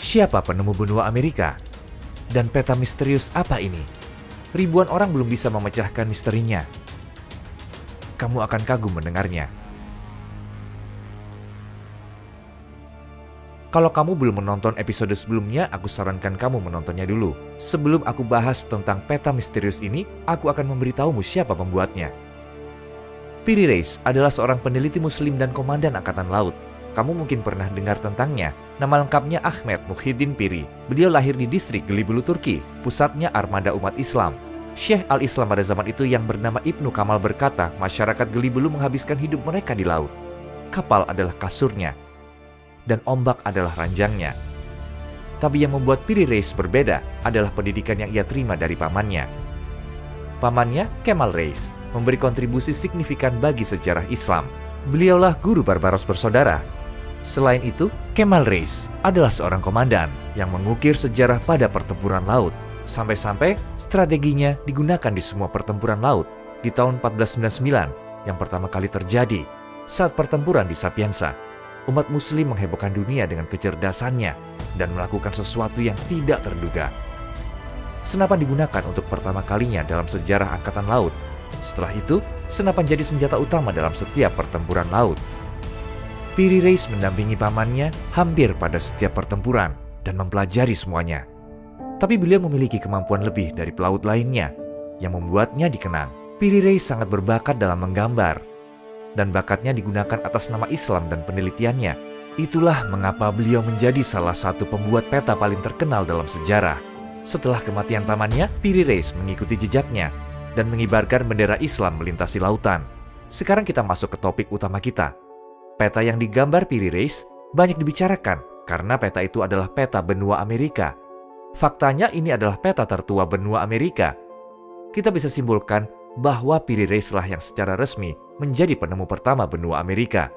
Siapa penemu benua Amerika? Dan peta misterius apa ini? Ribuan orang belum bisa memecahkan misterinya. Kamu akan kagum mendengarnya. Kalau kamu belum menonton episode sebelumnya, aku sarankan kamu menontonnya dulu. Sebelum aku bahas tentang peta misterius ini, aku akan memberitahumu siapa pembuatnya. Piri Reis adalah seorang peneliti Muslim dan komandan Angkatan Laut. Kamu mungkin pernah dengar tentangnya. Nama lengkapnya Ahmed Muhyiddin Piri. Beliau lahir di distrik Gelibolu, Turki. Pusatnya armada umat Islam. Syekh al-Islam pada zaman itu yang bernama Ibnu Kamal berkata, masyarakat Gelibolu menghabiskan hidup mereka di laut. Kapal adalah kasurnya, dan ombak adalah ranjangnya. Tapi yang membuat Piri Reis berbeda adalah pendidikan yang ia terima dari pamannya. Pamannya, Kemal Reis, memberi kontribusi signifikan bagi sejarah Islam. Beliaulah guru Barbaros bersaudara. Selain itu, Kemal Reis adalah seorang komandan yang mengukir sejarah pada pertempuran laut. Sampai-sampai strateginya digunakan di semua pertempuran laut di tahun 1499 yang pertama kali terjadi saat pertempuran di Sapienza. Umat Muslim menghebohkan dunia dengan kecerdasannya dan melakukan sesuatu yang tidak terduga. Senapan digunakan untuk pertama kalinya dalam sejarah Angkatan Laut. Setelah itu, senapan jadi senjata utama dalam setiap pertempuran laut. Piri Reis mendampingi pamannya hampir pada setiap pertempuran dan mempelajari semuanya. Tapi beliau memiliki kemampuan lebih dari pelaut lainnya yang membuatnya dikenang. Piri Reis sangat berbakat dalam menggambar, dan bakatnya digunakan atas nama Islam dan penelitiannya. Itulah mengapa beliau menjadi salah satu pembuat peta paling terkenal dalam sejarah. Setelah kematian pamannya, Piri Reis mengikuti jejaknya dan mengibarkan bendera Islam melintasi lautan. Sekarang kita masuk ke topik utama kita. Peta yang digambar Piri Reis banyak dibicarakan karena peta itu adalah peta benua Amerika. Faktanya ini adalah peta tertua benua Amerika. Kita bisa simpulkan bahwa Piri Reis lah yang secara resmi menjadi penemu pertama benua Amerika.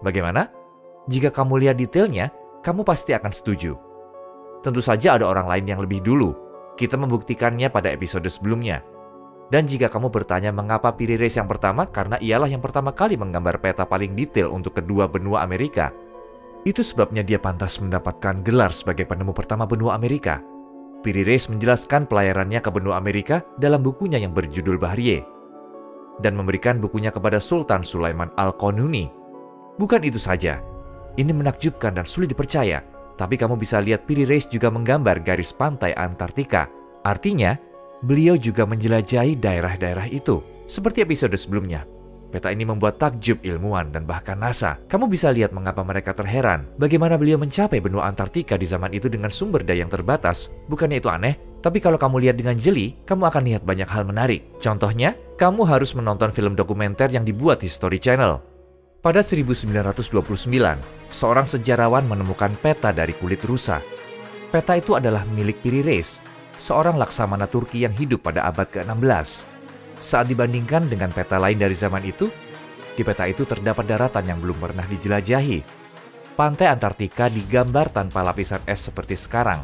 Bagaimana? Jika kamu lihat detailnya, kamu pasti akan setuju. Tentu saja ada orang lain yang lebih dulu. Kita membuktikannya pada episode sebelumnya. Dan jika kamu bertanya mengapa Piri Reis yang pertama, karena ialah yang pertama kali menggambar peta paling detail untuk kedua benua Amerika. Itu sebabnya dia pantas mendapatkan gelar sebagai penemu pertama benua Amerika. Piri Reis menjelaskan pelayarannya ke benua Amerika dalam bukunya yang berjudul Bahriye, dan memberikan bukunya kepada Sultan Sulaiman Al-Qanuni. Bukan itu saja, ini menakjubkan dan sulit dipercaya, tapi kamu bisa lihat Piri Reis juga menggambar garis pantai Antartika. Artinya, beliau juga menjelajahi daerah-daerah itu. Seperti episode sebelumnya, peta ini membuat takjub ilmuwan dan bahkan NASA. Kamu bisa lihat mengapa mereka terheran bagaimana beliau mencapai benua Antartika di zaman itu dengan sumber daya yang terbatas. Bukannya itu aneh? Tapi kalau kamu lihat dengan jeli, kamu akan lihat banyak hal menarik. Contohnya, kamu harus menonton film dokumenter yang dibuat History Channel. Pada 1929, seorang sejarawan menemukan peta dari kulit rusa. Peta itu adalah milik Piri Reis, seorang laksamana Turki yang hidup pada abad ke-16. Saat dibandingkan dengan peta lain dari zaman itu, di peta itu terdapat daratan yang belum pernah dijelajahi. Pantai Antartika digambar tanpa lapisan es seperti sekarang.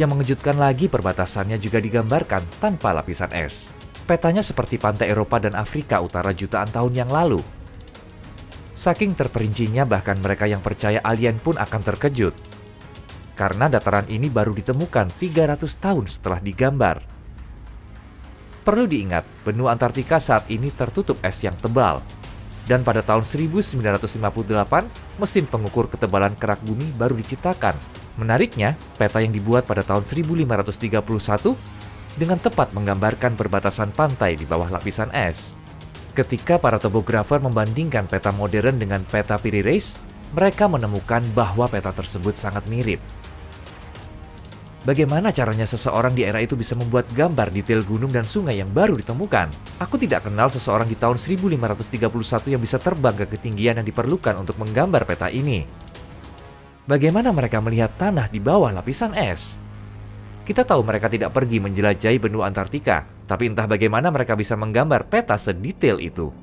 Yang mengejutkan lagi, perbatasannya juga digambarkan tanpa lapisan es. Petanya seperti pantai Eropa dan Afrika Utara jutaan tahun yang lalu. Saking terperincinya, bahkan mereka yang percaya alien pun akan terkejut. Karena dataran ini baru ditemukan 300 tahun setelah digambar. Perlu diingat, benua Antartika saat ini tertutup es yang tebal. Dan pada tahun 1958, mesin pengukur ketebalan kerak bumi baru diciptakan. Menariknya, peta yang dibuat pada tahun 1531 dengan tepat menggambarkan perbatasan pantai di bawah lapisan es. Ketika para topografer membandingkan peta modern dengan peta Piri Reis, mereka menemukan bahwa peta tersebut sangat mirip. Bagaimana caranya seseorang di era itu bisa membuat gambar detail gunung dan sungai yang baru ditemukan? Aku tidak kenal seseorang di tahun 1531 yang bisa terbang ke ketinggian yang diperlukan untuk menggambar peta ini. Bagaimana mereka melihat tanah di bawah lapisan es? Kita tahu mereka tidak pergi menjelajahi benua Antartika, tapi entah bagaimana mereka bisa menggambar peta sedetail itu.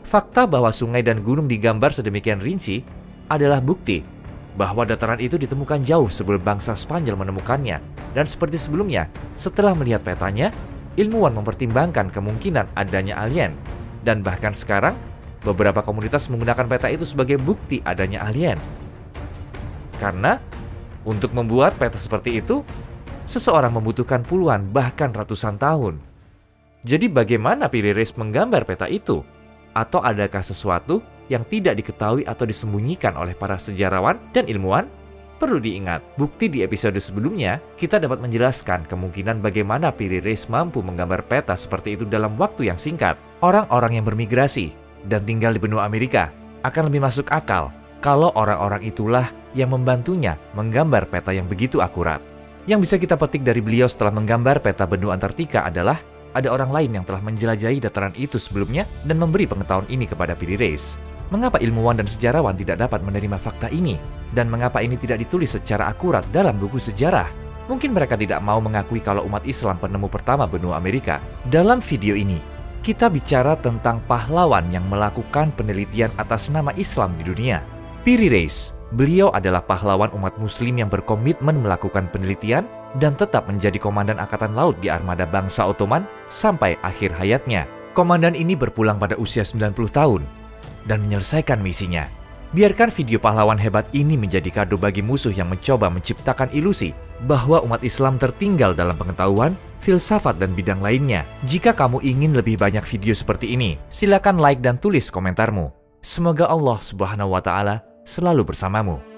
Fakta bahwa sungai dan gunung digambar sedemikian rinci adalah bukti bahwa dataran itu ditemukan jauh sebelum bangsa Spanyol menemukannya. Dan seperti sebelumnya, setelah melihat petanya, ilmuwan mempertimbangkan kemungkinan adanya alien. Dan bahkan sekarang, beberapa komunitas menggunakan peta itu sebagai bukti adanya alien. Karena untuk membuat peta seperti itu, seseorang membutuhkan puluhan bahkan ratusan tahun. Jadi bagaimana Piri Reis menggambar peta itu? Atau adakah sesuatu yang tidak diketahui atau disembunyikan oleh para sejarawan dan ilmuwan? Perlu diingat, bukti di episode sebelumnya, kita dapat menjelaskan kemungkinan bagaimana Piri Reis mampu menggambar peta seperti itu dalam waktu yang singkat. Orang-orang yang bermigrasi dan tinggal di benua Amerika akan lebih masuk akal kalau orang-orang itulah yang membantunya menggambar peta yang begitu akurat. Yang bisa kita petik dari beliau setelah menggambar peta benua Antartika adalah ada orang lain yang telah menjelajahi dataran itu sebelumnya dan memberi pengetahuan ini kepada Piri Reis. Mengapa ilmuwan dan sejarawan tidak dapat menerima fakta ini? Dan mengapa ini tidak ditulis secara akurat dalam buku sejarah? Mungkin mereka tidak mau mengakui kalau umat Islam penemu pertama benua Amerika. Dalam video ini, kita bicara tentang pahlawan yang melakukan penelitian atas nama Islam di dunia. Piri Reis, beliau adalah pahlawan umat muslim yang berkomitmen melakukan penelitian dan tetap menjadi komandan angkatan laut di armada bangsa Ottoman sampai akhir hayatnya. Komandan ini berpulang pada usia 90 tahun dan menyelesaikan misinya. Biarkan video pahlawan hebat ini menjadi kado bagi musuh yang mencoba menciptakan ilusi bahwa umat Islam tertinggal dalam pengetahuan, filsafat, dan bidang lainnya. Jika kamu ingin lebih banyak video seperti ini, silakan like dan tulis komentarmu. Semoga Allah Subhanahu wa Ta'ala selalu bersamamu.